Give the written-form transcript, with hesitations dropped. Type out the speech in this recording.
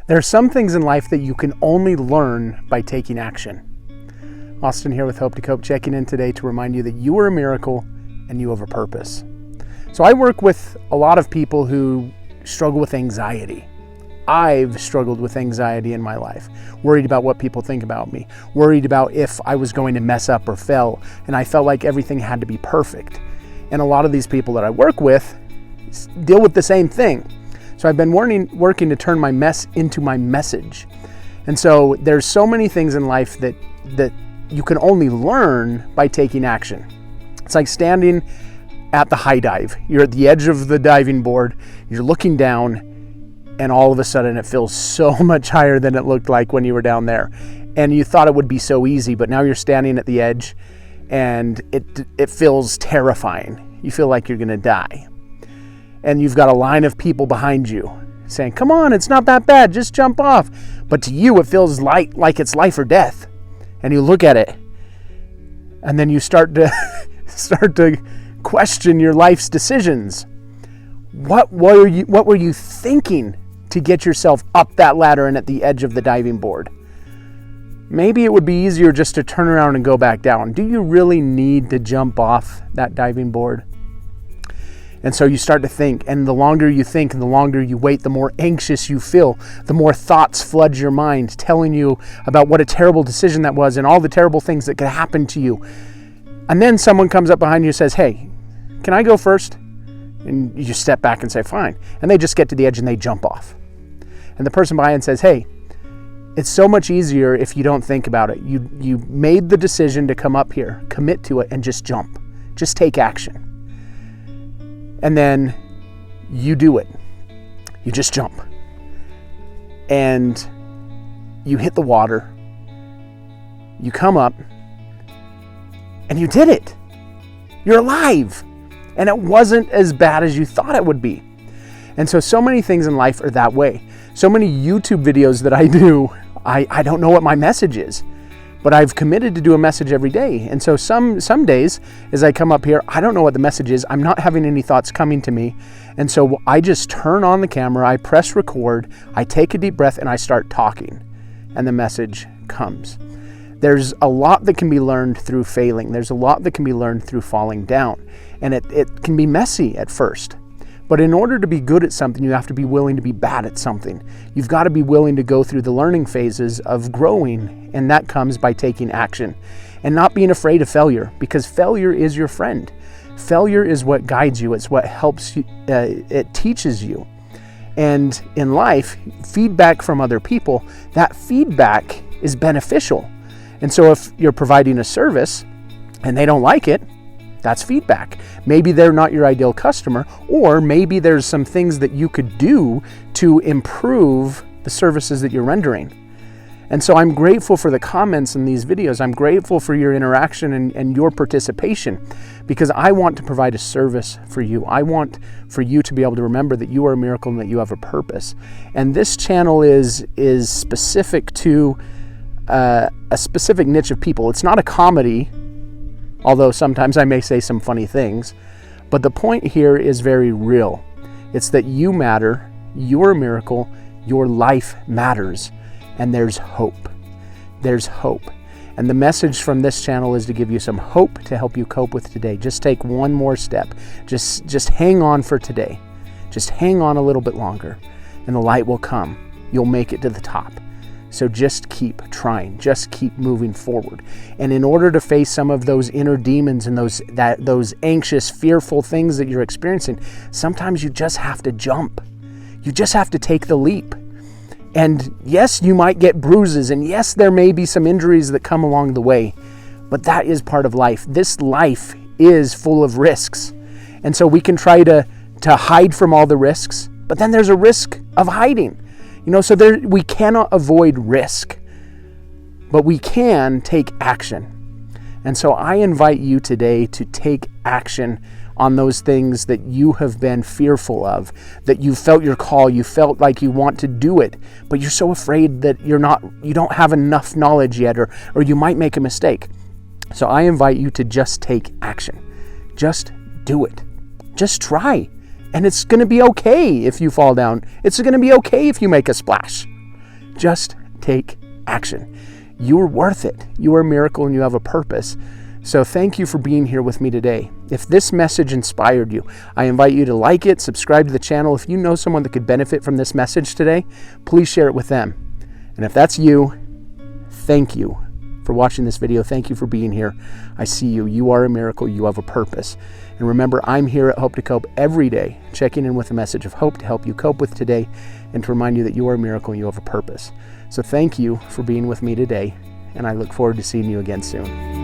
There are some things in life that you can only learn by taking action. Austin here with Hope to Cope, checking in today to remind you that you are a miracle and you have a purpose. So I work with a lot of people who struggle with anxiety. I've struggled with anxiety in my life, worried about what people think about me, worried about if I was going to mess up or fail, and I felt like everything had to be perfect. And a lot of these people that I work with deal with the same thing. So I've been working to turn my mess into my message. And so there's so many things in life that you can only learn by taking action. It's like standing at the high dive. You're at the edge of the diving board, you're looking down, and all of a sudden it feels so much higher than it looked like when you were down there. And you thought it would be so easy, but now you're standing at the edge and it feels terrifying. You feel like you're gonna die. And you've got a line of people behind you saying, come on, it's not that bad, just jump off. But to you, it feels like it's life or death. And you look at it, and then you start to question your life's decisions. What were you thinking to get yourself up that ladder and at the edge of the diving board? Maybe it would be easier just to turn around and go back down. Do you really need to jump off that diving board? And so you start to think, and the longer you think and the longer you wait, the more anxious you feel, the more thoughts flood your mind, telling you about what a terrible decision that was and all the terrible things that could happen to you. And then someone comes up behind you and says, hey, can I go first? And you just step back and say, fine. And they just get to the edge and they jump off. And the person behind says, hey, it's so much easier if you don't think about it. You made the decision to come up here, commit to it, and just jump. Just take action. And then you do it. You just jump. And you hit the water. You come up. And you did it. You're alive. And it wasn't as bad as you thought it would be. And so many things in life are that way. So many YouTube videos that I do, I don't know what my message is. But I've committed to do a message every day. And so some days, as I come up here, I don't know what the message is. I'm not having any thoughts coming to me. And so I just turn on the camera, I press record, I take a deep breath, and I start talking. And the message comes. There's a lot that can be learned through failing. There's a lot that can be learned through falling down. And it can be messy at first. But in order to be good at something, you have to be willing to be bad at something. You've got to be willing to go through the learning phases of growing, and that comes by taking action and not being afraid of failure, because failure is your friend. Failure is what guides you. It's what helps you. It teaches you. And in life, feedback from other people, that feedback is beneficial. And so if you're providing a service and they don't like it, that's feedback. Maybe they're not your ideal customer, or maybe there's some things that you could do to improve the services that you're rendering. And so I'm grateful for the comments in these videos. I'm grateful for your interaction and your participation, because I want to provide a service for you. I want for you to be able to remember that you are a miracle and that you have a purpose. And this channel is specific to a specific niche of people. It's not a comedy, although sometimes I may say some funny things, but the point here is very real. It's that you matter, you're a miracle, your life matters, and there's hope. There's hope. And the message from this channel is to give you some hope to help you cope with today. Just take one more step. Just hang on for today. Just hang on a little bit longer, and the light will come. You'll make it to the top. So just keep trying, just keep moving forward. And in order to face some of those inner demons and those anxious, fearful things that you're experiencing, sometimes you just have to jump. You just have to take the leap. And yes, you might get bruises, and yes, there may be some injuries that come along the way, but that is part of life. This life is full of risks. And so we can try to hide from all the risks, but then there's a risk of hiding. So we cannot avoid risk, but we can take action. And so I invite you today to take action on those things that you have been fearful of, that you felt your call, you felt like you want to do it, but you're so afraid that you don't have enough knowledge yet, or you might make a mistake. So I invite you to just take action. Just do it. Just try. And it's going to be okay if you fall down. It's going to be okay if you make a splash. Just take action. You're worth it. You are a miracle and you have a purpose. So thank you for being here with me today. If this message inspired you, I invite you to like it, subscribe to the channel. If you know someone that could benefit from this message today, please share it with them. And if that's you, thank you for watching this video. Thank you for being here. I see you. You are a miracle. You have a purpose. And remember, I'm here at Hope to Cope every day, checking in with a message of hope to help you cope with today and to remind you that you are a miracle and you have a purpose. So thank you for being with me today, and I look forward to seeing you again soon.